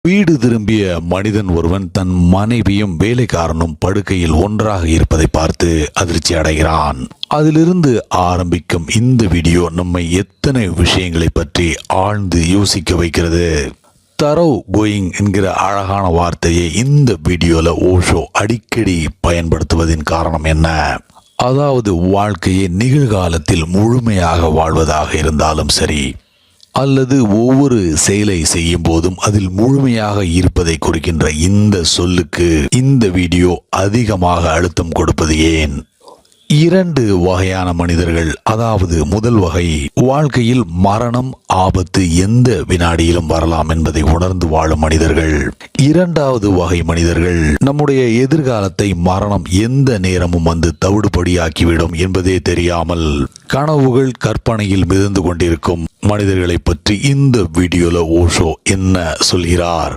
வீடு திரும்பிய மனிதன் ஒருவன் தன் மனைவியும் வேலைக்காரனும் படுக்கையில் ஒன்றாக இருப்பதை பார்த்து அதிர்ச்சி அடைகிறான். அதிலிருந்து ஆரம்பிக்கும் இந்த வீடியோ நம்மை எத்தனை விஷயங்களை பற்றி ஆழ்ந்து யோசிக்க வைக்கிறது. தரோ கோயிங் என்கிற அழகான வார்த்தையை இந்த வீடியோல ஓஷோ அடிக்கடி பயன்படுத்துவதின் காரணம் என்ன? அதாவது வாழ்க்கையை நிகழ்காலத்தில் முழுமையாக வாழ்வதாக இருந்தாலும் சரி, அல்லது ஒவ்வொரு செயலை செய்யும் போதும் அதில் முழுமையாக இருப்பதை குறிக்கின்ற இந்த சொல்லுக்கு இந்த வீடியோ அதிகமாக அழுத்தம் கொடுப்பது ஏன்? இரண்டு வகையான மனிதர்கள். அதாவது முதல் வகை, வாழ்க்கையில் மரணம் ஆபத்து எந்த வினாடியிலும் வரலாம் என்பதை உணர்ந்து வாழும் மனிதர்கள். இரண்டாவது வகை மனிதர்கள், நம்முடைய எதிர்காலத்தை மரணம் எந்த நேரமும் வந்து தவிடுபடியாக்கிவிடும் என்பதே தெரியாமல் கனவுகள் கற்பனையில் மிதந்து கொண்டிருக்கும் மனிதர்களை பற்றி இந்த வீடியோல ஓஷோ என்ன சொல்கிறார்?